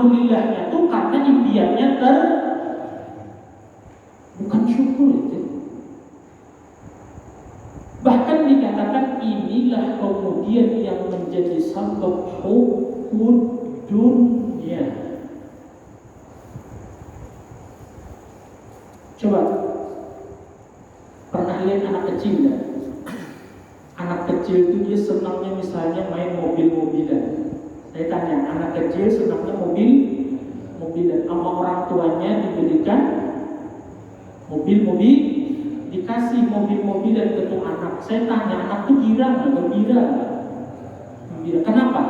alhamdulillahnya tuh karena impiannya bukan syukur itu. Bahkan dikatakan inilah kemudian yang menjadi sabab hubbud dunia. Coba pernah lihat anak kecil enggak? Anak kecil itu dia senangnya misalnya main mobil-mobilan. Saya tanya, anak kecil senangnya mobil-mobilan, sama orang tuanya diberikan mobil-mobil, dikasih mobil-mobilan ke tuh anak. Saya tanya, anak tuh girang nggak? Gembira? Kenapa?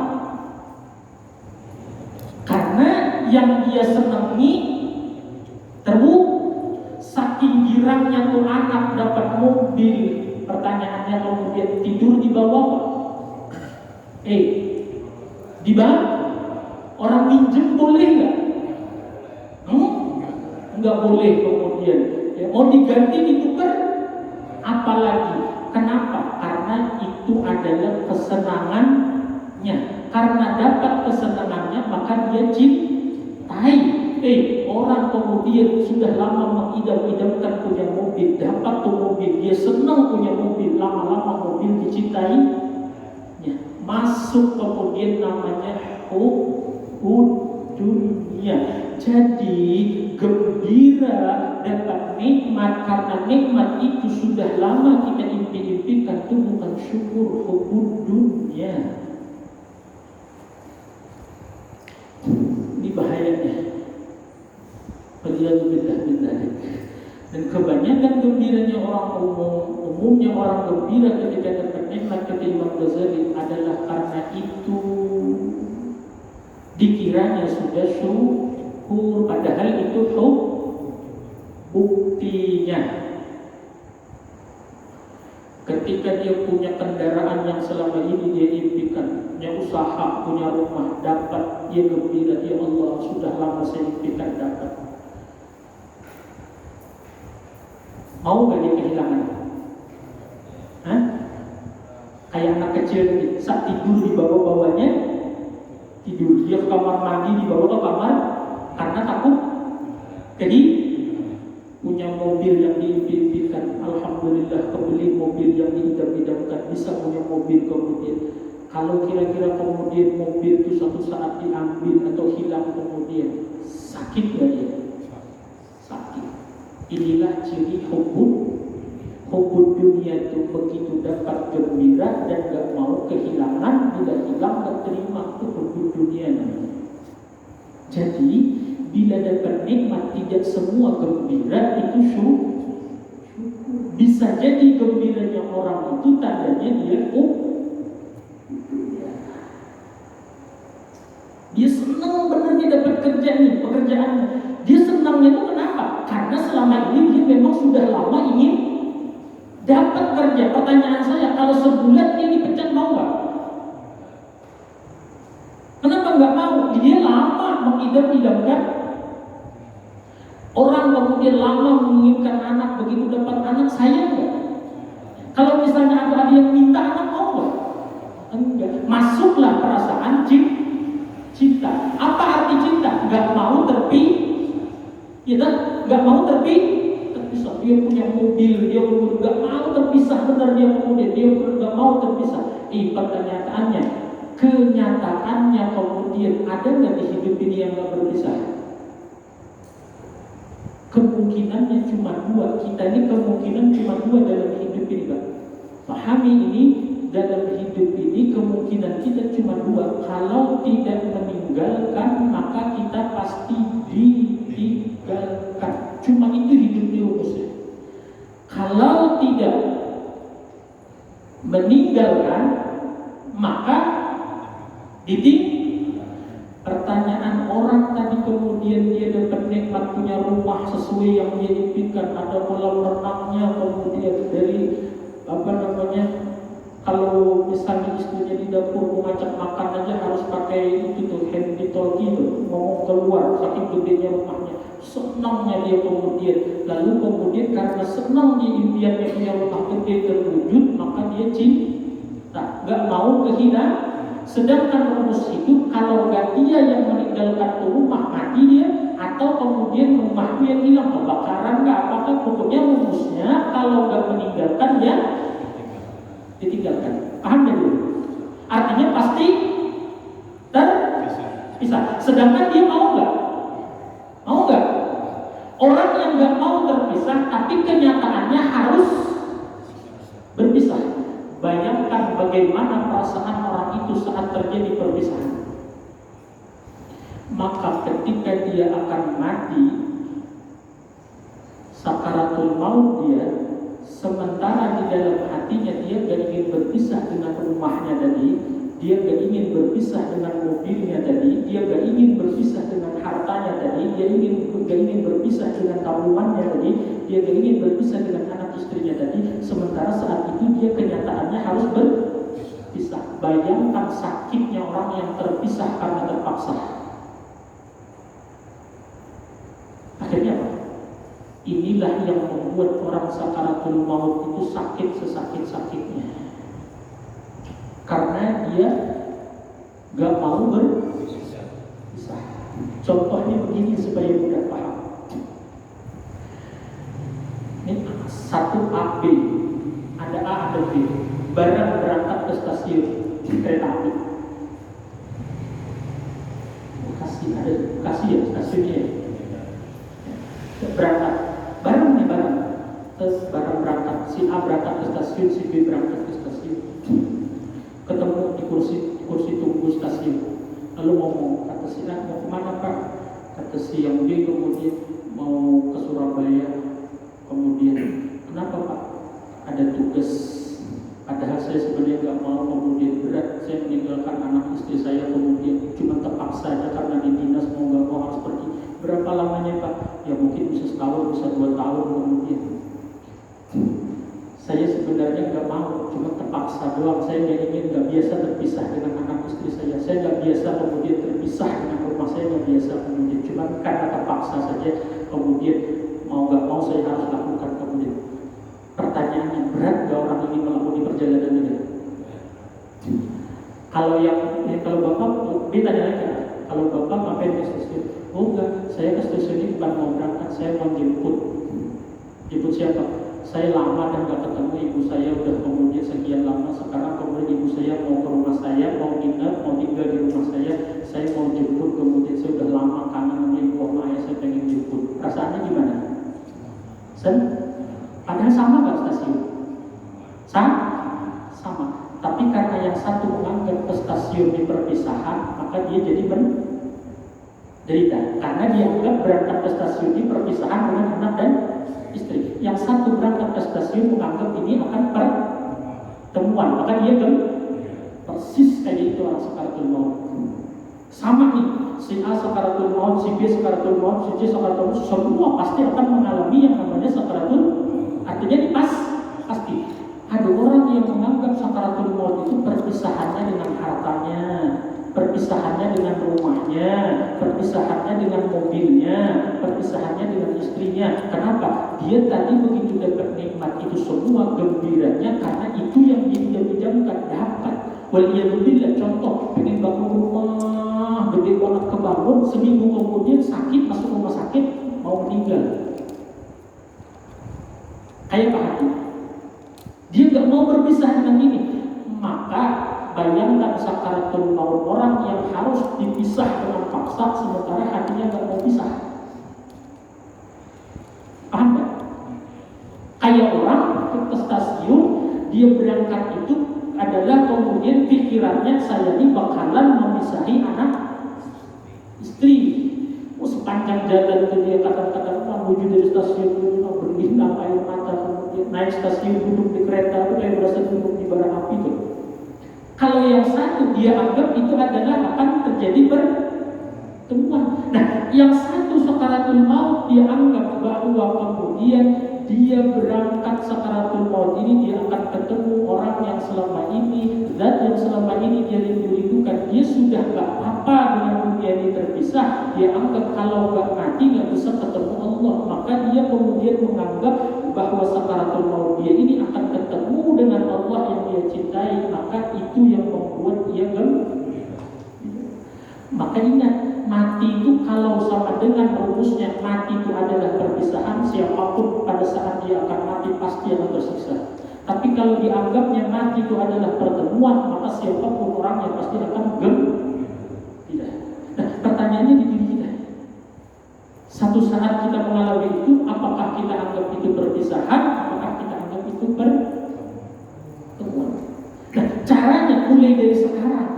Karena yang dia senangi saking girangnya tuh anak dapat mobil. Pertanyaannya, kemudian tidur di bawah apa? Di bawah? Orang minjem boleh nggak? Nggak boleh kemudian. Ya, mau diganti ditukar? Apalagi? Kenapa? Karena itu adalah kesenangannya. Karena dapat kesenangannya maka dia cintai. Orang kemudian sudah lama mengidam-idamkan punya mobil, dapat tuh mobil, dia senang punya mobil, lama-lama mobil dicintainya. Masuk kemudian namanya hubbud dunia. Jadi gembira dapat nikmat, karena nikmat itu sudah lama kita impi-impikan, itu bukan syukur, hubbud dunia. Ini bahayanya. Dan kebanyakan gembiranya orang umumnya orang gembira ketika dapat nikmat, kata Imam Ghazali, adalah karena itu dikiranya sudah syukur, padahal itu buktinya. Ketika dia punya kendaraan yang selama ini dia impikan, punya usaha, punya rumah, dapat, dia gembira, ya Allah sudah lama saya impikan dapat. Mau gak dia kehilangan? Kayak anak kecil ini, saat tidur di bawah-bawahnya, tidur dia ke kamar mandi, dibawa ke kamar karena takut. Jadi punya mobil yang diimpikan, alhamdulillah kebeli mobil yang diidam-idamkan, bisa punya mobil kemudian. Kalau kira-kira kemudian mobil itu suatu saat diambil atau hilang kemudian, sakit gak dia? Sakit. Inilah ciri hubbud dunia itu, begitu dapat gembira dan gak mau kehilangan, bila hilang gak terima, itu hubbud dunia namanya. Jadi bila dapat nikmat tidak semua gembira itu syukur. Bisa jadi gembiranya orang itu tandanya dia senang benar dia dapat kerja nih, pekerjaannya. Dia senangnya itu kenapa? Karena selama ini dia memang sudah lama ingin dapat kerja. Pertanyaan saya, kalau sebulan dia dipecat mau nggak? Kenapa nggak mau? Dia lama mengidam-idamkan. Orang kemudian lama menginginkan anak, begitu dapat anak sayang nggak? Kalau misalnya ada yang minta anak mau nggak? Enggak. Masuklah perasaan cinta. Apa arti cinta? Gak mau gak mau terpisah. Dia punya mobil, dia gak mau terpisah. Benar dia kemudian dia gak mau terpisah. Pertanyaannya, kenyataannya kemudian ada nggak di hidup ini yang gak berpisah? Kemungkinannya cuma dua. Kita ini kemungkinan cuma dua dalam hidup ini, Pak. Pahami ini. Dalam hidup ini kemungkinan kita cuma dua. Kalau tidak meninggalkan, maka kita pasti ditinggalkan. Cuma itu hidup di rumusnya. Kalau tidak meninggalkan, maka ditinggalkan. Pertanyaan orang tadi kemudian dia dapat nikmat punya rumah sesuai yang dia impikan, ada kolam renangnya, kemudian dari kalau misalnya istrinya di dapur mau ngajak makan aja harus pakai itu tuh handy talkie tuh, ngomong keluar saking gedenya rumahnya. Senangnya dia kemudian, lalu kemudian karena senang di impiannya punya rumah gede terwujud, maka dia cinta, gak mau kehilangan. Sedangkan rumus hidup, kalau nggak dia yang meninggalkan tuh rumah, mati dia, atau kemudian rumah itu yang hilang, kebakaran nggak, apakah pokoknya rumusnya kalau nggak meninggalkan ya ditinggalkan. Paham ya dulu? Artinya pasti terpisah. Sedangkan dia mau nggak? Mau nggak? Orang yang nggak mau terpisah, tapi kenyataannya harus berpisah. Bayangkan bagaimana perasaan orang itu saat terjadi perpisahan. Maka ketika dia akan mati, sakaratul maut dia, sementara di dalam hatinya dia gak ingin berpisah dengan rumahnya tadi, dia gak ingin berpisah dengan mobilnya tadi, dia gak ingin berpisah dengan hartanya tadi, dia gak ingin berpisah dengan tabungannya tadi, dia gak ingin berpisah dengan anak istrinya tadi. Sementara saat itu dia kenyataannya harus berpisah. Bayangkan sakitnya orang yang terpisah karena terpaksa. Akhirnya apa? Inilah yang membuat orang sakaratul maut itu sakit sesakit-sakitnya, karena dia gak mau berpisah. Contohnya begini supaya mudah paham. Ini satu A B, ada A ada B, barang berangkat ke stasiun kereta api. Bekasi ya stasiunnya ya. Berangkat bareng, terus bareng berangkat, si A berangkat ke stasiun, si B berangkat ke stasiun, ketemu di kursi tunggu stasiun, lalu ngomong, kata si A, mau kemana Pak? Kata si yang B kemudian mau ke Surabaya. Kemudian, kenapa Pak? Ada tugas, padahal saya sebenarnya nggak mau, kemudian berat, saya meninggalkan anak istri saya, kemudian cuma terpaksa aja karena di dinas mau nggak mau harus pergi. Berapa lamanya Pak? Ya mungkin bisa setahun, bisa 2 tahun kemudian. Saya sebenarnya nggak mau, cuma terpaksa doang. Saya nggak biasa terpisah dengan anak istri saya. Saya nggak biasa kemudian terpisah dengan rumah saya, nggak biasa kemudian. Cuma karena terpaksa saja, kemudian mau nggak mau saya harus lakukan kemudian. Pertanyaannya, berat nggak orang ini melakukan perjalanan ini? Kalau Bapak, dia tanya lagi, kalau Bapak ngapain ke stasiun? Oh enggak, saya ke stasiun ini bukan mau berangkat, saya mau jemput. Jemput siapa? Saya lama dan gak ketemu ibu saya, udah kemudian sekian lama. Sekarang kemudian ibu saya mau ke rumah saya, mau tinggal di rumah saya mau jemput. Kemudian saya udah lama kangen sama ibu sama ayah, saya pengen jemput. Perasaannya gimana? Padahal sama gak stasiun? Sama. Tapi karena yang satu menganggap ke stasiun di perpisahan, maka dia jadi derita, karena dianggap berangkat ke stasiun di perpisahan dengan anak dan istri. Yang satu berangkat ke stasiun menganggap ini akan pertemuan, maka dia persis kayak itu orang sakaratul maut. Sama nih, si A sakaratul maut, si B sakaratul maut, si C sakaratul maut, semua pasti akan mengalami yang namanya sakaratul. Artinya pasti ada orang yang menganggap sakaratul maut itu perpisahannya dengan hartanya, perpisahannya dengan rumahnya, perpisahannya dengan mobilnya, perpisahannya dengan istrinya. Kenapa? Dia tadi begitu dapat nikmat itu semua, gembiranya karena itu yang diidam-idamkan dapat. Waliyadzubillah, contoh pengen bangun rumah gede banget, kebangun, seminggu kemudian sakit, masuk rumah sakit, mau meninggal. Kayak Pak Haji, dia nggak mau berpisah dengan ini. Maka bayangkan sakaratul maut orang yang harus dipisah dengan paksa, sementara hatinya nggak mau pisah. Paham nggak? Kayak orang ke stasiun, dia berangkat itu adalah kemudian pikirannya, saya ini bakalan memisahi anak istri. Sepanjang jalan itu dia kadang-kadang menuju dari stasiun itu berdindang air mata, kemudian naik stasiun, duduk di kereta itu kayak berasa duduk di bara api itu. Kalau yang satu dia anggap itu adalah akan terjadi pertemuan. Nah, yang satu sakaratul maut dia anggap bahwa kemudian dia berangkat sakaratul maut ini dia akan ketemu orang yang selama ini, zat yang selama ini dia rindu-rindukan. Dia sudah gak apa dengan dunia ini terpisah. Dia anggap kalau gak mati gak bisa ketemu Allah. Maka dia kemudian menganggap bahwa sakaratul maut dia ini akan ketemu dengan Allah yang dia cintai. Maka itu yang membuat dia Maka ingat, mati itu kalau sama dengan rumusnya, mati itu adalah perpisahan. Siapapun pada saat dia akan mati pasti akan tersiksa. Tapi kalau dianggapnya mati itu adalah pertemuan, maka siapapun orangnya pasti akan tidak. Nah, pertanyaannya di diri kita. Satu saat kita mengalami itu, apakah kita anggap itu perpisahan, apakah kita anggap itu pertemuan? Nah, caranya mulai dari sekarang.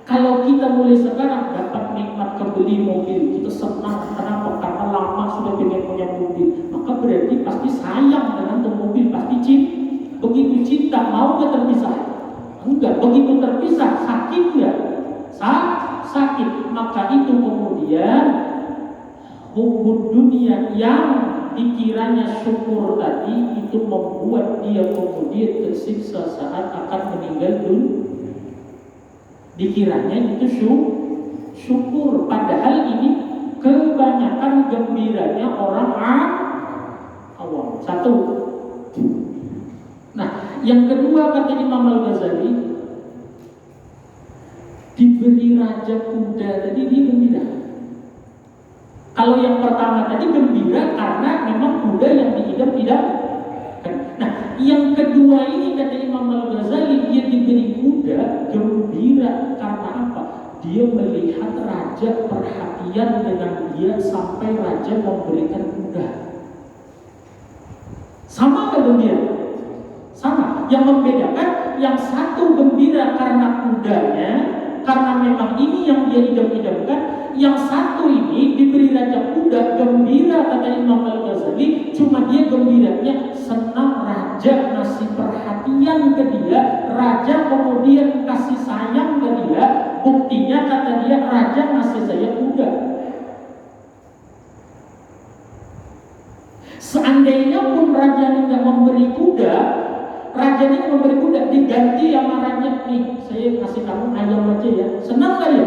Kalau kita mulai sekarang dapat nikmat kebeli mobil, kita senang. Kenapa? Karena lama sudah pengen punya mobil. Maka berarti pasti sayang dengan tuh mobil, pasti cinta. Begitu cinta, mau gak terpisah? Enggak. Begitu terpisah, sakit gak? Sakit. Maka itu kemudian hubbud dunia yang dikiranya syukur tadi itu membuat dia kemudian tersiksa saat akan meninggal dunia. Dikiranya itu syukur, padahal ini kebanyakan gembiranya orang awam. Satu. Nah, yang kedua kata Imam Al-Ghazali, diberi raja kuda tadi dia gembira. Kalau yang pertama tadi gembira karena memang kuda yang diidam-idam. Nah, yang kedua ini kata Imam Al-Ghazali, dia diberi kuda gembira karena apa? Dia melihat raja perhatian dengan dia sampai raja memberikan kuda. Sama gak gembira? Sama. Yang membedakan, yang satu gembira karena kudanya, karena memang ini yang dia idam-idamkan. Yang satu ini diberi raja kuda gembira kata Imam Al-Ghazali, cuma dia gembiranya senang raja ngasih perhatian ke dia, raja kemudian kasih sayang ke dia. Buktinya kata dia, raja ngasih saya kuda. Seandainya pun raja tidak memberi kuda, raja ini memberi kuda diganti sama raja, nih saya kasih kamu ayam aja ya, senang gak ya?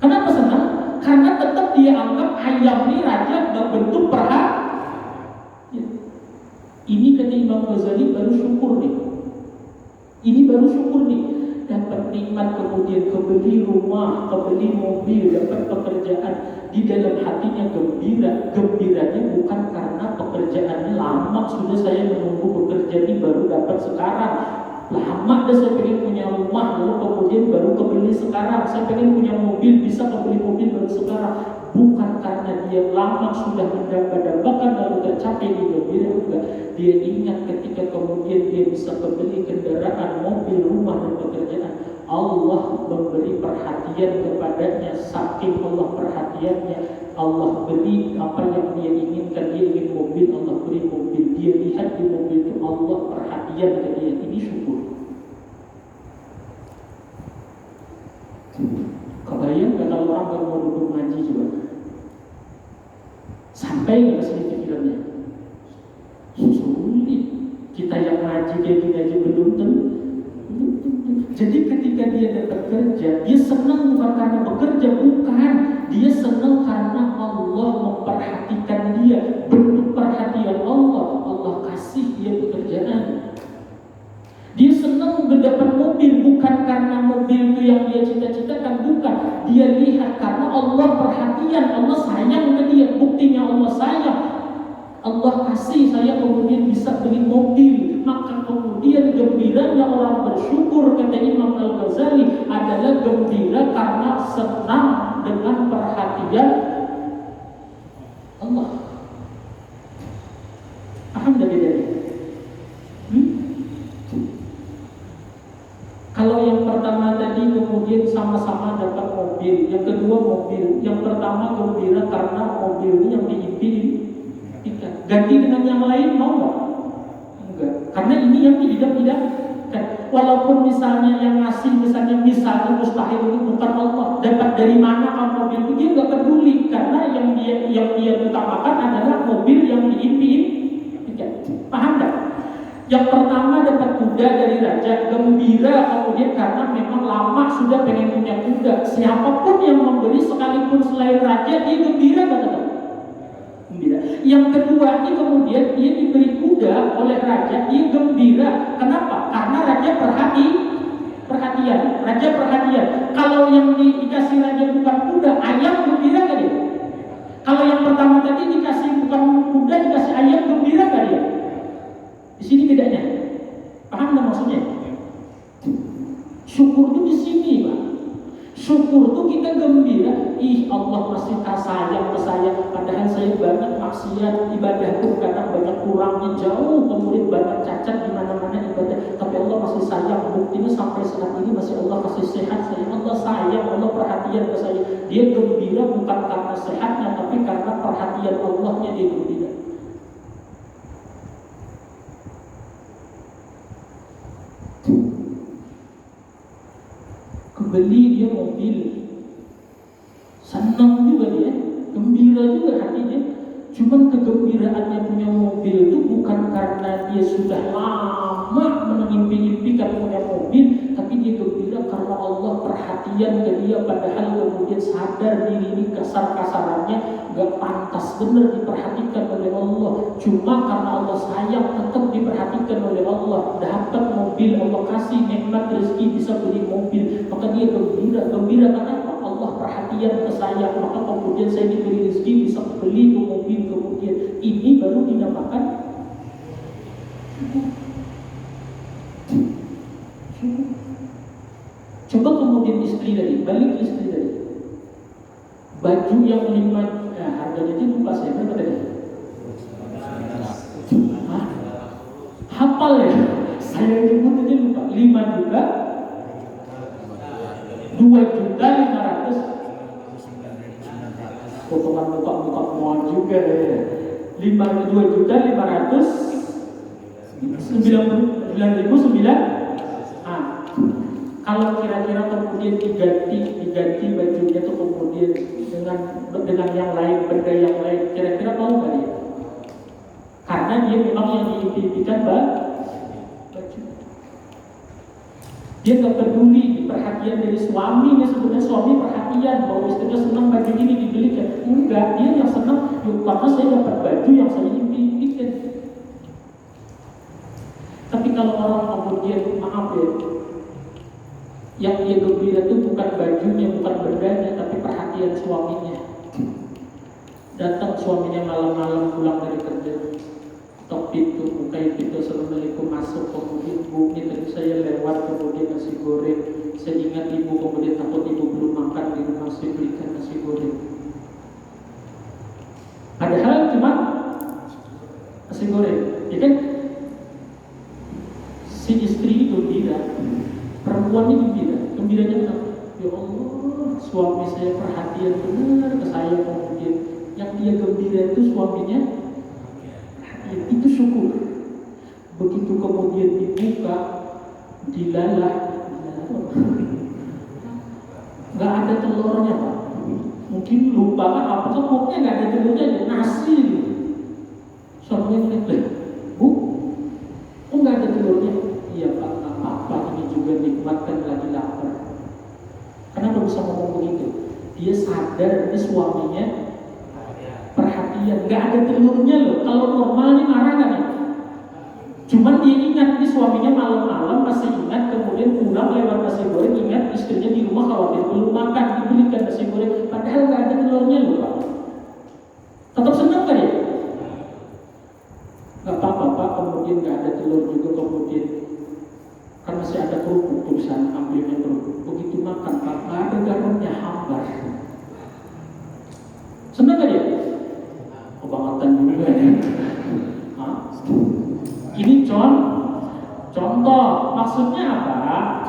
Kenapa senang? Karena tetap dia anggap ayam ini raja berbentuk perhatian. Ini kata Imam Ghazali baru syukur nih. Ini baru syukur nih. Dapat nikmat kemudian kebeli rumah, kebeli mobil, dapat pekerjaan. Di dalam hatinya gembira. Gembiranya bukan karena pekerjaannya lama sudah saya menunggu bekerja ini baru dapat sekarang. Lama dah saya pengen punya rumah, lalu kemudian baru kebeli sekarang. Saya pengen punya mobil, bisa kebeli mobil baru sekarang. Bukan karena dia lama sudah mendamba-dambakan lalu tercapai di gembira, enggak. Dia ingat ketika kemudian dia bisa kebeli kendaraan, mobil, rumah dan pekerjaan. Allah memberi perhatian kepadanya. Saking Allah perhatiannya, Allah beri apa yang dia inginkan. Dia ingin mobil, Allah beri mobil. Dia lihat di mobil itu Allah perhatian ke dia. Ini syukur. Kebayang gak kalau orang baru mau duduk ngaji juga? Sampai gak kesini pikirannya? Sulit. Kita yang ngaji kayak gini aja belum tentu. Jadi ketika dia dapat kerja, dia senang bukan karena bekerja, bukan. Dia senang karena Allah memperhatikan dia. Bentuk perhatian Allah, Allah kasih dia pekerjaan. Dia senang mendapat mobil bukan karena mobil itu yang dia cita-citakan, bukan. Dia lihat karena Allah perhatian, Allah sayang ke dia. Buktinya Allah sayang, Allah kasih saya kemudian bisa beli mobil. Maka kemudian gembiranya orang bersyukur kata Imam Al-Ghazali adalah gembira karena senang dengan perhatian Allah. Paham tak bedanya? Kalau yang pertama tadi kemudian sama-sama dapat mobil, yang kedua mobil, yang pertama gembira karena mobil ini yang diimpikan. Ganti dengan yang lain mau nggak? Enggak. Karena ini yang tidak. Walaupun misalnya yang ngasih misalnya mustahil itu bukan Allah, dapat dari mana kamu mobil itu dia nggak peduli karena yang dia utamakan adalah mobil yang diimpikan. Paham nggak? Yang pertama dapat kuda dari raja, gembira kemudian karena memang lama sudah pengen punya kuda. Siapapun yang memberi sekalipun selain raja, dia gembira gak tetap? Gembira. Yang kedua ini kemudian dia diberi kuda oleh raja, dia gembira. Kenapa? Karena raja perhatian perhatian, raja perhatian. Kalau yang dikasih raja bukan kuda, ayam gembira gak dia? Kalau yang pertama tadi dikasih bukan kuda, dikasih ayam, gembira gak dia? Di sini bedanya. Paham nggak maksudnya? Syukur itu di sini, Pak. Syukur itu kita gembira, Allah masih sayang ke saya, padahal saya banyak maksiat, ibadahku kadang banyak kurangnya jauh, kemudian banyak cacat di mana-mana ibadah, tapi Allah masih sayang. Buktinya sampai saat ini masih Allah kasih sehat saya. Allah sayang, Allah perhatian ke saya. Dia gembira bukan karena sehatnya, tapi karena perhatian Allahnya dia gembira. Beli dia mobil, senang juga dia, gembira juga hatinya. Cuman kegembiraannya punya mobil itu bukan karena dia sudah lama mengimpi-impikan punya mobil, tapi dia gembira karena Allah perhatian ke dia, padahal kemudian sadar diri ini kasar-kasarannya gak pantas benar diperhatikan oleh Allah. Cuma karena Allah sayang tetap diperhatikan oleh Allah. Dapat mobil, Allah kasih nikmat rezeki bisa beli mobil, maka dia gembira. Gembira kenapa? Allah perhatian ke saya, maka kemudian saya diberi rezeki bisa beli ke mobil. Kemudian ini baru dinamakan syukur. Coba kemudian istri tadi, balik istri tadi, baju yang 5, harganya itu lupa saya, berapa tadi? Hafal ya? Saya nyebut aja lupa. 5 juta, 2.500.000. Potongan muka mau juga ya. 2.500.999. Kalau kira-kira kemudian diganti bajunya tuh kemudian dengan yang lain, benda yang lain, kira-kira mau nggak dia? Karena dia memang yang diimpikan baju. Dia nggak peduli perhatian dari suami. Sebenarnya suami perhatian bahwa istrinya senang baju ini dibelikan. Enggak, dia yang senang karena saya dapat baju yang saya impikan. Tapi kalau orang kemudian maaf ya, yang dia gembira itu bukan bajunya, bukan bendanya, tapi perhatian suaminya. Datang suaminya malam-malam pulang dari kerja, tok pintu, bukain pintu, assalamualaikum, masuk. Kemudian bu, ini tadi saya lewat, kemudian nasi goreng. Saya ingat ibu, kemudian takut ibu belum makan di rumah, saya belikan nasi goreng. Padahal cuma nasi goreng, ya kan? Si istri itu gembira, perempuan ini gembira. Gembiranya kenapa? Ya Allah, suami saya perhatian benar ke saya. Kemudian yang dia gembira itu suaminya perhatian, itu syukur. Begitu kemudian dibuka, dilalah, nggak ada telurnya Pak. Mungkin lupa kan apa kok nggak ada telurnya, ada nasi gitu. Suaminya ngeliat, bu, kok nggak ada telurnya? Iya Pak, nggak apa-apa, ini juga nikmatkan lagi lapar. Kenapa bisa ngomong begitu? Dia sadar ini suaminya perhatian, nggak ada telurnya loh. Kalau normal ini marah kan ya? Cuman dia ingat ini suaminya malam-malam masih ingat, kemudian pulang lewat nasi goreng, ingat istrinya di rumah khawatir belum makan, dibelikan nasi goreng, padahal nggak ada telurnya loh Pak. Tetap senang kan ya? Nggak apa-apa Pak, kemudian nggak ada telur juga, kemudian kan masih ada kerupuk, tulisan ambilnya kerupuk. Begitu makan Pak, nggak ada garamnya, hambar. Senang kan ya? Kebangetan juga ya. Ini contoh, maksudnya apa?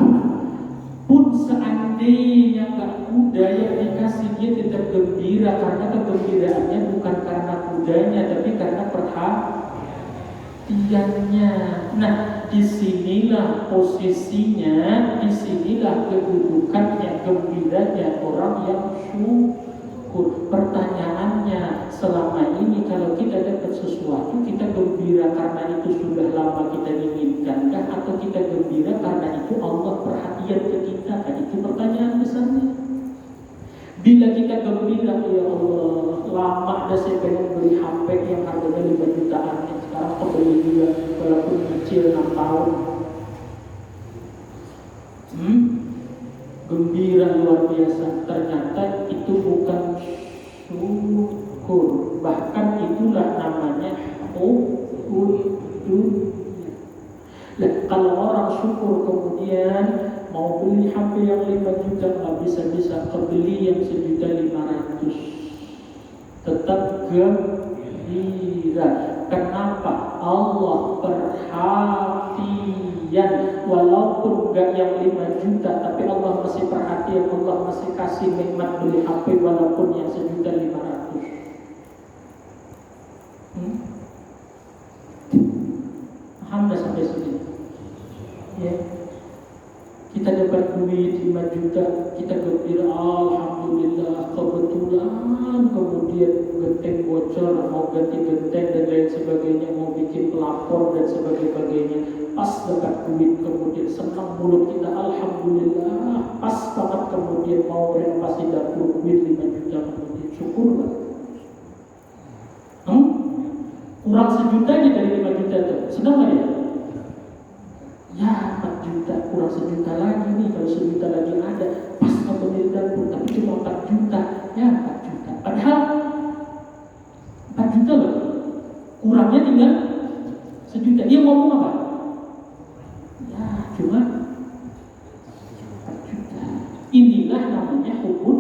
Pun seandainya nggak kuda yang dikasih, dia tetap gembira karena kegembiraannya bukan karena kudanya, tapi karena perhatiannya. Nah, disinilah posisinya, disinilah kedudukannya, gembiranya orang yang syukur. Pertanyaannya, selama ini kalau kita dapat sesuatu, kita gembira karena itu sudah lama kita inginkan, atau kita gembira karena itu Allah perhatian ke kita? Itu pertanyaan besarnya. Bila kita gembira, ya Allah, lama ada saya pengen beli HP yang harganya 5 jutaan, sekarang kebeli juga walaupun kecil 6 tahun. bahkan itulah namanya dunia. Nah, kalau orang syukur kemudian mau beli HP yang 5 juta nggak bisa kebeli yang 1.500.000, tetap gembira. Kenapa? Allah perhatian, walaupun nggak yang 5 juta, tapi Allah masih perhatian, Allah masih kasih nikmat beli HP walaupun yang 1.500.000. Paham nggak sampai sini? Ya. Kita dapat duit 5 juta, kita gembira, alhamdulillah, kebetulan, kemudian genteng bocor, mau ganti genteng dan lain sebagainya, mau bikin pelapor dan sebagainya. Pas dapat duit, kemudian senang mulut kita, alhamdulillah, pas banget, kemudian mau renovasi dapur, duit 5 juta, kemudian syukur lah. Kurang 1 juta aja dari 5 juta itu, senang gak ya? Ya, 4 juta, kurang 1 juta lagi nih, kalau 1 juta lagi ada, pas ngebeli dapur, tapi cuma 4 juta, ya 4 juta. Padahal 4 juta loh, kurangnya tinggal 1 juta. Dia ngomong apa? Ya, cuma 4 juta. Inilah namanya hukum.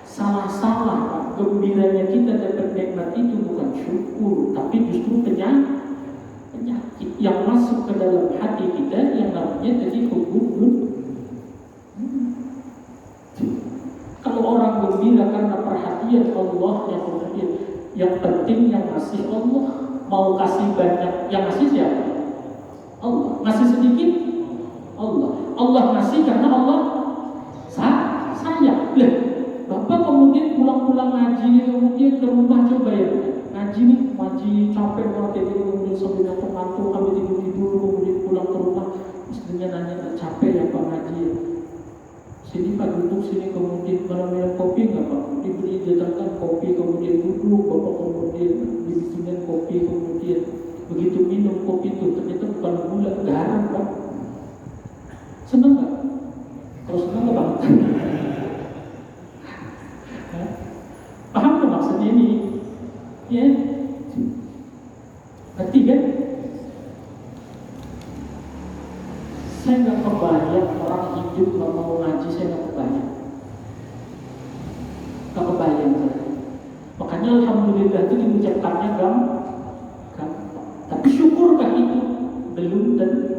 Salah-salah, Pak. Gembiranya kita dapat nikmat itu bukan syukur, tapi justru penyakit yang masuk ke dalam hati kita yang namanya tadi hukum. Kalau orang gembira karena perhatian Allah yang kemudian yang penting yang ngasih Allah, mau kasih banyak, yang ngasih siapa? Allah. Ngasih sedikit? Allah. Allah ngasih karena Allah sayang. Bapak kemudian pulang-pulang ngaji, kemudian ke rumah coba ya ngaji nih, ngaji capek banget kayak gini, kemudian sambil ngantuk-ngantuk, sambil tidur-tidur, kemudian pulang ke rumah, istrinya nanya, capek ya Pak ngaji ya? Sini Pak duduk sini, kemudian mana minum kopi nggak Pak? Diberi datangkan kopi, kemudian duduk, Bapak kemudian dibikinin kopi, kemudian begitu minum kopi itu ternyata bukan gula, garam Pak. Seneng nggak? Kalau seneng nggak Bang? Paham nggak maksudnya ini? Ya, ngerti kan? Saya nggak kebayang orang hidup nggak mau ngaji, saya nggak kebayang. Nggak kebayang saya. Makanya alhamdulillah itu diucapkannya gampang. Tapi syukurkah itu? Belum tentu.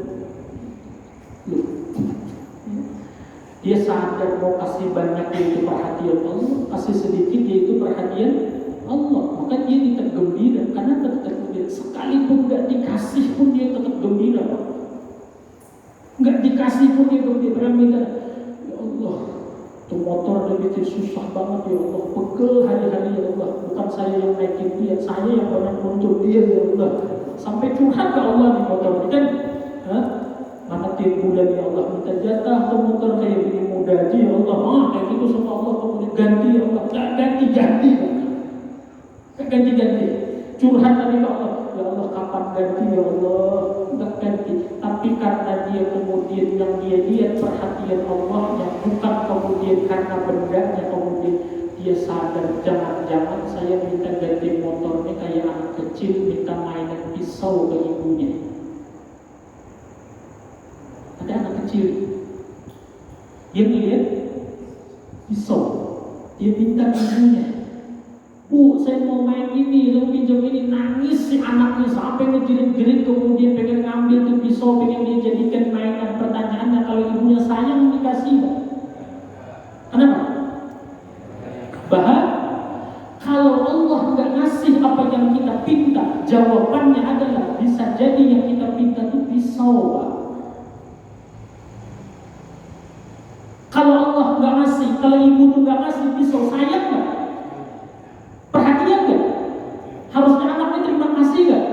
Dia sadar mau kasih banyak yaitu perhatian Allah, kasih sedikit yaitu perhatian Allah. Maka dia tetap gembira. Karena tetap gembira. Sekalipun gak dikasih pun dia tetap gembira. Gak dikasih pun dia gembira. Minta, ya Allah, itu motor udah bikin susah banget ya Allah, pegel hari-hari ya Allah. Bukan saya yang naikin dia, saya yang banyak muncul dia ya Allah. Sampai curhat ke Allah di motor ini kan. Mana tiap bulan ya Allah minta jatah ke motor kayak gini mudah aja ya Allah, kayak gitu sama Allah, kemudian ganti ya Allah, ganti curhat tadi ke Allah, ya Allah kapan ganti ya Allah, nggak ganti. Tapi karena dia kemudian yang dia lihat perhatian Allah, yang bukan kemudian karena bendanya, kemudian dia sadar jangan-jangan saya minta ganti motornya kayak anak kecil minta mainan pisau ke ibunya. Ada anak kecil, dia melihat pisau, dia minta ibunya, Bu, saya mau main ini, saya mau pinjam ini. Nangis si anaknya sampai ngejerit-jerit, kemudian pengen ngambil tuh pisau, pengen dia jadikan mainan. Pertanyaannya, kalau ibunya sayang dikasih nggak? Kenapa? Kalau Allah nggak ngasih apa yang kita pinta, jawabannya adalah bisa jadi yang kita pinta itu pisau, Pak. Kalau Allah nggak ngasih, kalau ibu tuh nggak ngasih pisau, sayang nggak? Perhatian nggak? Harusnya anaknya terima kasih nggak?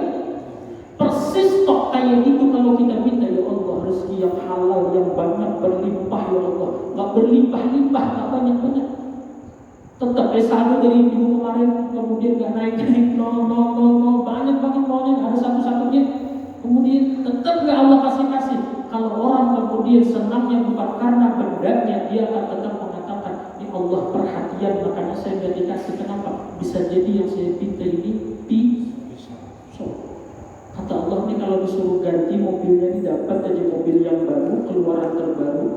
Persis kok kayak gitu kalau kita minta, ya Allah rezeki yang halal, yang banyak berlimpah ya Allah, nggak berlimpah-limpah, nggak banyak-banyak. Tetap saldo dari minggu kemarin, kemudian nggak naik-naik, no, banyak banget maunya, nggak ada satu-satunya. Kemudian tetap nggak Allah kasih. Kalau orang kemudian senangnya bukan karena bendanya, dia akan tetap mengatakan, ya Allah perhatian, makanya saya bisa jadi yang saya pinta ini pisau. Kata Allah nih, kalau disuruh ganti mobilnya ini dapat jadi mobil yang baru, keluaran terbaru,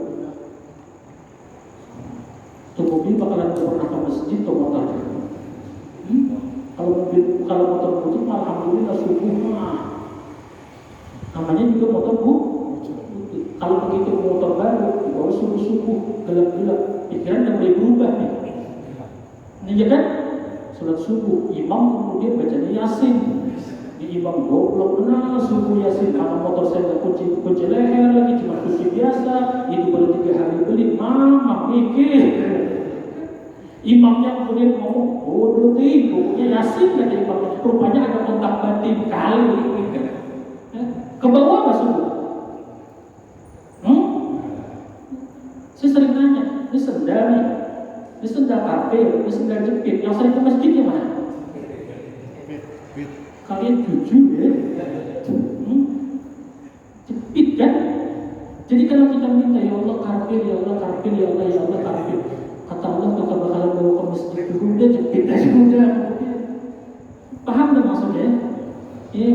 tuh mobil bakalan pernah ke masjid atau motor. Kalau motor putih, alhamdulillah subuh namanya juga motor putih. Kalau begitu motor baru, dibawa subuh gelap-gelap, pikiran udah mulai berubah nih. Ini ya kan? Salat subuh, imam kemudian bacanya Yasin. Di imam goblok benar subuh Yasin, karena motor saya nggak kunci leher lagi, cuma kunci biasa. Itu baru 3 hari beli, mama mikir. Imamnya kemudian ngomong, bodoh nih, pokoknya Yasin kata imamnya. Rupanya ada kontak batin kali. Ke bawah nggak subuh? Saya sering nanya, ini sendal nih, ini sendal karpet, ini sendal jepit, yang sering ke masjid yang mana? Kalian jujur ya? Jepit kan? Jadi kalau kita minta, ya Allah karpet, ya Allah karpet, ya Allah, ya Allah karpet, kata Allah bakal bakalan bawa ke masjid dulu, udah jepit aja udah. Paham tuh maksudnya? Ya.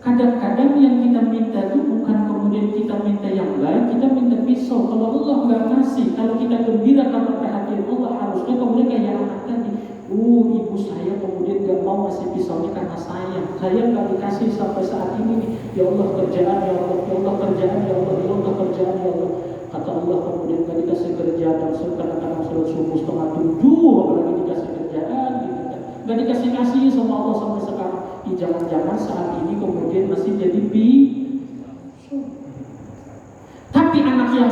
Kadang-kadang yang kita minta itu bukan kemudian kita minta yang baik, kita minta pisau. Kalau Allah nggak ngasih, kalau kita gembira karena perhatian Allah, harusnya kemudian kayak anak tadi. Ibu saya kemudian nggak mau ngasih pisaunya karena saya nggak dikasih sampai saat ini nih. Ya Allah kerjaan, ya Allah, ya Allah kerjaan, ya Allah, ya Allah kerjaan, ya Allah. Kata Allah kemudian nggak dikasih kerjaan, dan kadang-kadang sholat subuh 6:30, apalagi dikasih kerjaan, gitu kan. Nggak dikasih sama Allah sampai sekarang. Jangan-jangan saat ini kemudian masih jadi tapi anak yang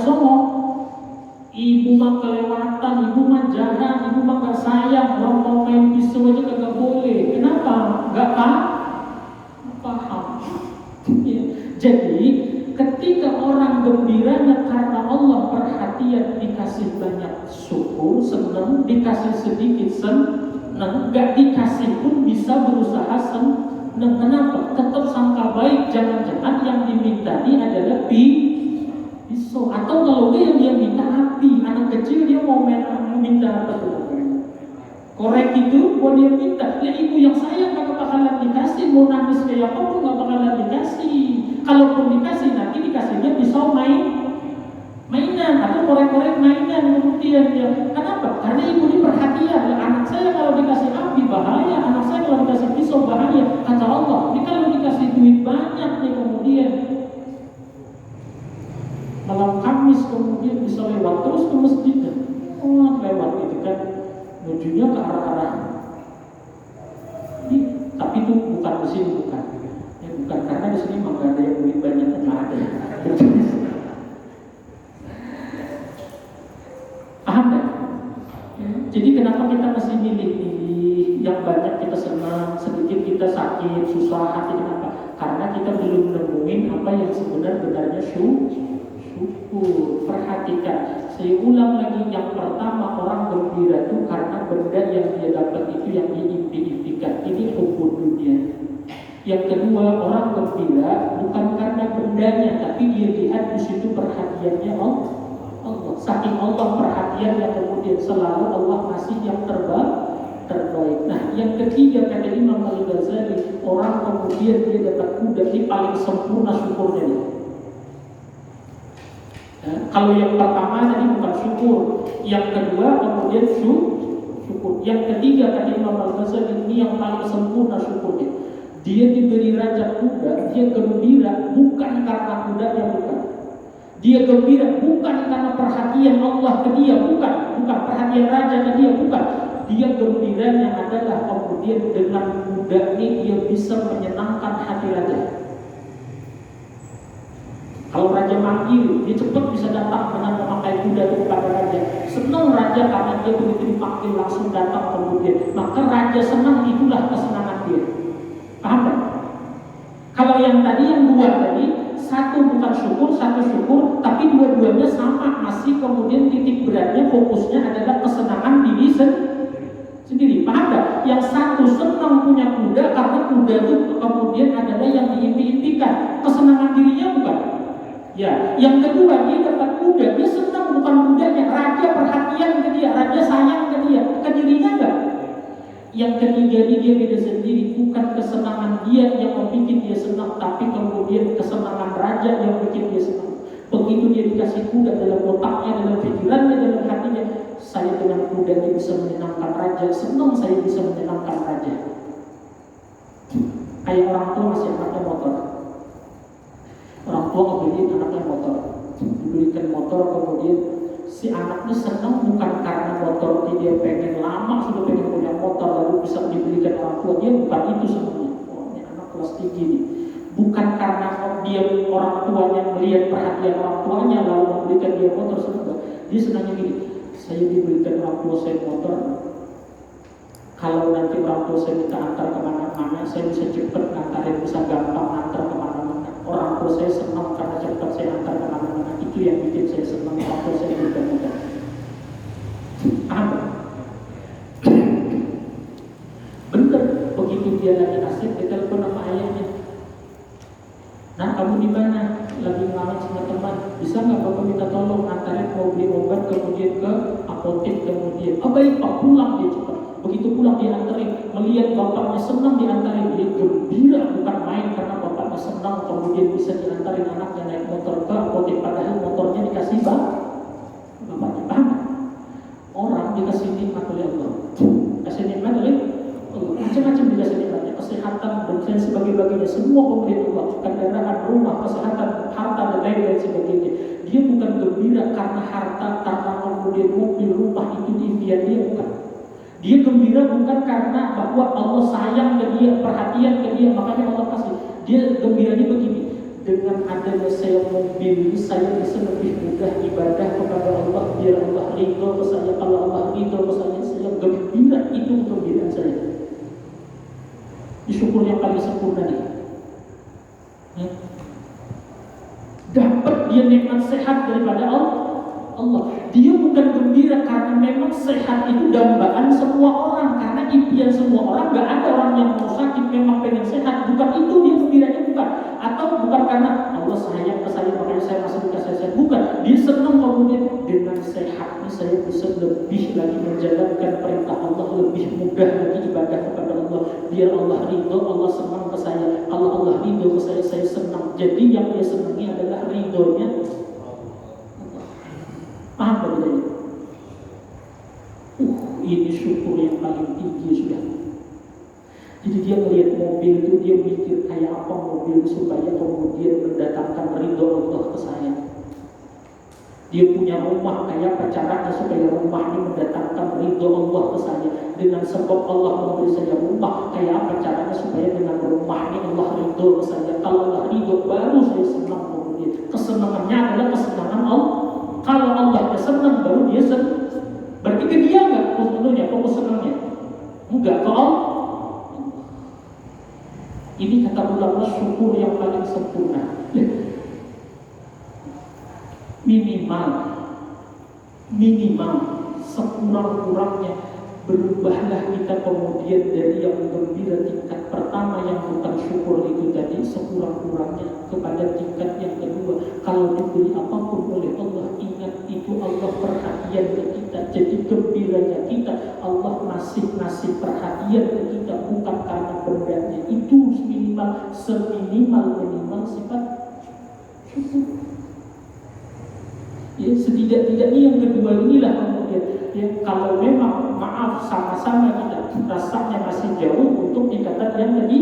songong, ibu mah kelewatan, ibu mah jahat, ibu mah gak sayang, orang mau main pisau aja kagak boleh. Kenapa? Gak paham. Jadi ketika orang gembiranya karena Allah perhatian, dikasih banyak syukur, senang, dikasih sedikit senang, gak dikasih pun bisa berusaha senang. Kenapa? Tetap sangka baik. Jangan-jangan yang diminta ini adalah pisau, atau kalau yang dia minta api. Anak kecil dia mau minta apa tuh? Korek itu buat dia minta. Ya ibu yang sayang gak bakalan dikasih. Mau nangis kayak apa pun gak bakalan dikasih. Kalaupun dikasih, nanti dikasihnya pisau mainan atau korek-korek mainan kemudian ya. Kenapa? Karena ibu ini perhatian. Ya, anak saya kalau dikasih api bahaya, anak saya kalau dikasih pisau bahaya. Kata Allah, ini kalau dikasih duit banyak nih kemudian malam Kamis kemudian bisa lewat terus ke masjidnya. Lewat itu kan menujunya ke arah-arah. Tapi itu bukan di sini, bukan. Ya, bukan karena di sini memang gak ada yang duit banyak, nggak ada. Paham kan? Jadi kenapa kita mesti milih yang banyak kita senang, sedikit kita sakit, susah hati? Kenapa? Karena kita belum nemuin apa yang sebenarnya syukur. Perhatikan, saya ulang lagi, yang pertama orang gembira itu karena benda yang dia dapat itu yang diimpi-impikan. Ini hukum dunia. Yang kedua, orang gembira bukan karena bendanya, tapi dia lihat di situ perhatiannya Allah. Saking Allah perhatian yang kemudian selalu Allah masih yang terbaik. Nah, yang ketiga kata Imam Al-Ghazali, orang kemudian dia dapat kuda ini paling sempurna syukurnya nih. Kalau yang pertama tadi bukan syukur, yang kedua kemudian syukur, yang ketiga kata Imam Al-Ghazali ini yang paling sempurna syukurnya. Dia diberi raja kuda, dia gembira bukan karena kudanya, bukan. Dia gembira bukan karena perhatian Allah ke dia, bukan perhatian raja ke dia, bukan. Dia gembiranya adalah kemudian dengan kuda ini dia bisa menyenangkan hati raja. Kalau raja manggil, dia cepat bisa datang dengan memakai kuda itu kepada raja. Senang raja karena dia begitu dipanggil langsung datang kemudian. Maka raja senang, itulah kesenangan dia. Paham tak? Kalau yang tadi, yang dua tadi, satu bukan syukur, satu syukur, tapi dua-duanya sama, masih kemudian titik beratnya, fokusnya adalah kesenangan diri sendiri. Paham tak? Yang satu senang punya kuda karena kuda itu kemudian adalah yang diimpi-impikan, kesenangan dirinya bukan. Ya, yang kedua dia dapat kuda, dia senang bukan kudanya, raja perhatian ke dia, raja Yang ketiga ini dia beda sendiri, bukan kesenangan dia yang membuat dia senang, tapi kemudian kesenangan raja yang bikin dia senang. Begitu dia dikasih kuda dalam otaknya, dalam pikirannya, dalam hatinya, saya dengan kuda ini bisa menyenangkan raja, senang saya bisa menyenangkan raja. Kayak orang tua masih anaknya motor. Orang tua ngebeliin anaknya motor, dibelikan motor, kemudian si anaknya senang bukan karena motor dia pengen lama sudah pengen punya motor lalu bisa dibelikan orang tua, dia bukan itu sebenarnya. Oh, ini anak kelas tinggi nih. Bukan karena dia orang tuanya melihat perhatian orang tuanya lalu memberikan dia motor, senang. Dia senangnya gini, saya diberikan orang tua saya motor, kalau nanti orang tua saya minta antar kemana-mana, saya bisa cepat antarin, bisa gampang antar kemana-mana. Orang tua saya senang karena cepat saya antar kemana-mana. Itu yang bikin saya senang, orang tua saya berikan motor. Apa? Bener, begitu dia lagi asik, dia telepon sama ayahnya. Nah, kamu di mana? Lagi ngalamin sama teman. Bisa nggak bapak minta tolong antarin mau beli obat, kemudian ke apotek, kemudian. Oh baik pak, pulang dia cepat. Begitu pulang diantarin, melihat bapaknya senang diantarin, dia gembira, bukan main karena bapaknya senang, kemudian bisa diantarin anaknya naik motor ke apotek, padahal motornya dikasih bapaknya. Paham? Orang dikasih nikmat oleh Allah, kasih nikmat oleh Allah, macam-macam dikasih nikmatnya, kesehatan dan sebagainya, semua pemberian Allah, kendaraan, rumah, kesehatan, harta dan lain sebagainya. Dia bukan gembira karena harta, karena kemudian mobil, rumah itu impian dia, bukan. Dia gembira bukan karena bahwa Allah sayang ke dia, perhatian ke dia, makanya Allah kasih. Dia gembiranya begini, dengan adanya saya mobil ini, saya bisa lebih mudah ibadah kepada Allah, biar Allah ridho ke saya. Kalau Allah ridho ke saya gembira, itu kegembiraan saya. Syukur yang paling sempurna nih. Dapat dia nikmat sehat daripada Allah. Dia bukan gembira karena memang sehat itu dambaan semua orang, karena impian semua orang. Gak ada orang yang mau sakit memang pengen sehat, bukan itu dia gembiranya, bukan. Atau bukan karena Allah sayang ke saya makanya saya masih dikasih sehat, bukan. Dia senang kemudian dengan sehatnya saya bisa lebih lagi menjalankan perintah Allah, lebih mudah lagi ibadah kepada Allah, biar Allah ridho, Allah senang ke saya. Kalau Allah ridho ke saya senang. Jadi yang dia senangi adalah ridhonya. Paham bedanya? Ini syukur yang paling tinggi sudah. Jadi dia melihat mobil itu, dia mikir kayak apa mobil supaya kemudian mendatangkan ridho Allah ke saya. Dia punya rumah, kayak apa caranya supaya rumah ini mendatangkan ridho Allah ke saya. Dengan sebab Allah memberi saya rumah, kayak apa caranya supaya dengan rumah ini Allah ridho ke saya. Kalau Allah ridho, baru saya senang kemudian. Kesenangannya adalah kesenangan Allah. Kalau Allah senang, baru dia senang. Berarti ke dia enggak fokusnya, fokus senangnya? Enggak, ke Allah. Ini kata ulama syukur yang paling sempurna. Minimal sekurang-kurangnya berubahlah kita kemudian dari yang gembira tingkat pertama yang bukan syukur itu tadi, sekurang-kurangnya kepada tingkat yang kedua. Kalau diberi apapun oleh Allah, ingat itu Allah perhatian ke kita. Jadi gembiranya kita, Allah ngasih perhatian ke kita, bukan karena bendanya. Itu seminimal sifat syukur. Ya, setidak-tidaknya yang kedua inilah kemudian ya, kalau memang maaf sama-sama kita rasanya masih jauh untuk tingkatan yang tadi,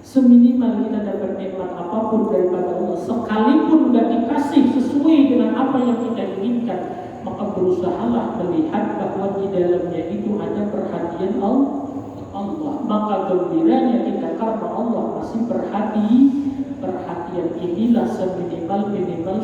seminimal kita dapat nikmat apapun daripada Allah, sekalipun nggak dikasih sesuai dengan apa yang kita inginkan, maka berusahalah melihat bahwa di dalamnya itu ada perhatian Allah. Maka gembiranya kita karena Allah masih perhatian. Inilah seminimal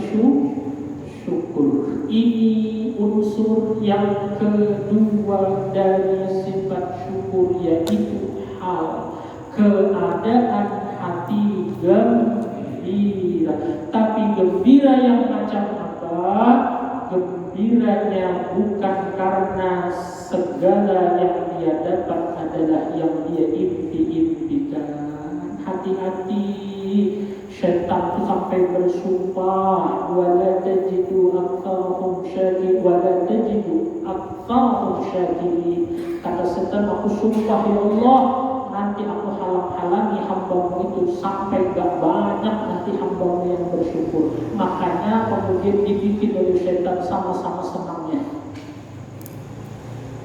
syukur. Ini unsur yang kedua dari sifat syukur, yaitu hal keadaan hati gembira. Tapi gembira yang macam apa? Gembiranya bukan karena segala yang dia dapat adalah yang dia impi-impikan. Hati-hati, Syaitan itu sampai bersumpah, wala tajidu aktsarahum syakirin, wala tajidu aktsarahum syakirin. Kata setan, aku sumpah ya Allah, nanti aku halang-halangi hambamu itu sampai gak banyak nanti hambamu yang bersyukur. Makanya kemudian dibikin oleh syaitan sama-sama senangnya.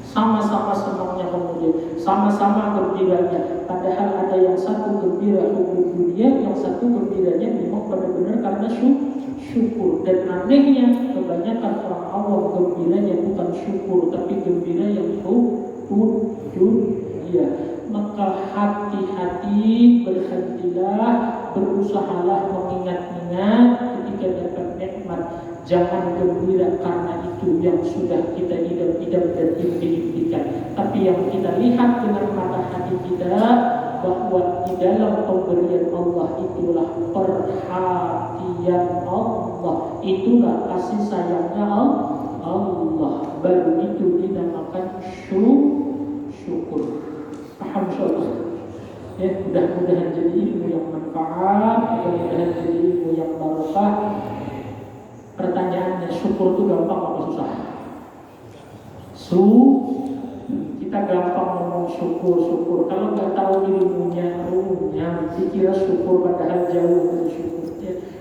Sama-sama senangnya kemudian, sama-sama gembiranya. Padahal ada yang satu gembira hukum dunia, yang satu gembiranya memang benar-benar karena syukur. Dan anehnya, kebanyakan orang awam gembiranya bukan syukur, tapi gembira yang hukum dunia. Maka hati-hati, berhentilah, berusahalah mengingat-ingat ketika dapat nikmat. Jangan gembira karena itu yang sudah kita idam-idam dan impi-impikan. Tapi yang kita lihat dengan mata hati kita, bahwa di dalam pemberian Allah itulah perhatian Allah, itulah kasih sayangnya Allah. Baru itu dinamakan syukur. Paham insyaallah? Ya, mudah-mudahan jadi ilmu yang manfaat, mudah-mudahan jadi ilmu yang barokah. Pertanyaannya, syukur itu gampang apa susah? Kita gampang ngomong syukur. Kalau nggak tahu ilmunya, dikira syukur padahal jauh dari syukur.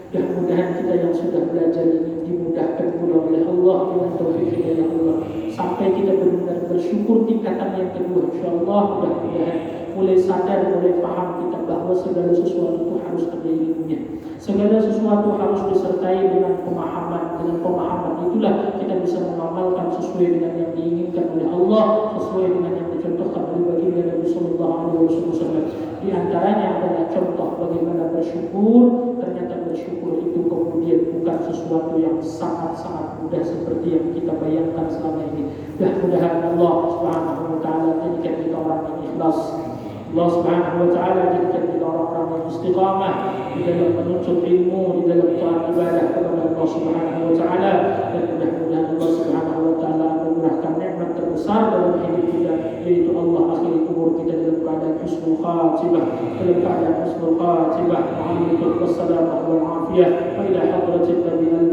Mudah-mudahan kita yang sudah belajar ini dimudahkan pula oleh Allah dengan taufik dari Allah, sampai kita benar-benar bersyukur tingkatan yang kedua. Insyaallah mudah-mudahan mulai sadar, mulai paham kita bahwa segala sesuatu itu harus ada ilmunya. Segala sesuatu harus disertai dengan pemahaman. Dengan pemahaman itulah kita bisa mengamalkan sesuai dengan yang diinginkan oleh Allah, sesuai dengan yang dicontohkan oleh baginda Nabi Sallallahu Alaihi Wasallam. Di antaranya adalah contoh bagaimana bersyukur. Ternyata bersyukur itu kemudian bukan sesuatu yang sangat-sangat mudah seperti yang kita bayangkan selama ini. Mudah-mudahan Allah Subhanahu Wa Taala jadikan kita orang yang ikhlas. Allah Subhanahu Wa Taala jadikan kita orang-orang yang istiqamah di dalam menuntut ilmu, di dalam taat ibadah kepada Allah Subhanahu Wa Taala. Dan mudah-mudahan Allah Subhanahu Wa Taala memurahkan nikmat terbesar dalam hidup kita, yaitu Allah akhiri umur kita dalam keadaan husnul khatimah, dalam keadaan husnul khatimah. Wassalamualaikum warahmatullahi wabarakatuh. Wa ila hadratin Nabi al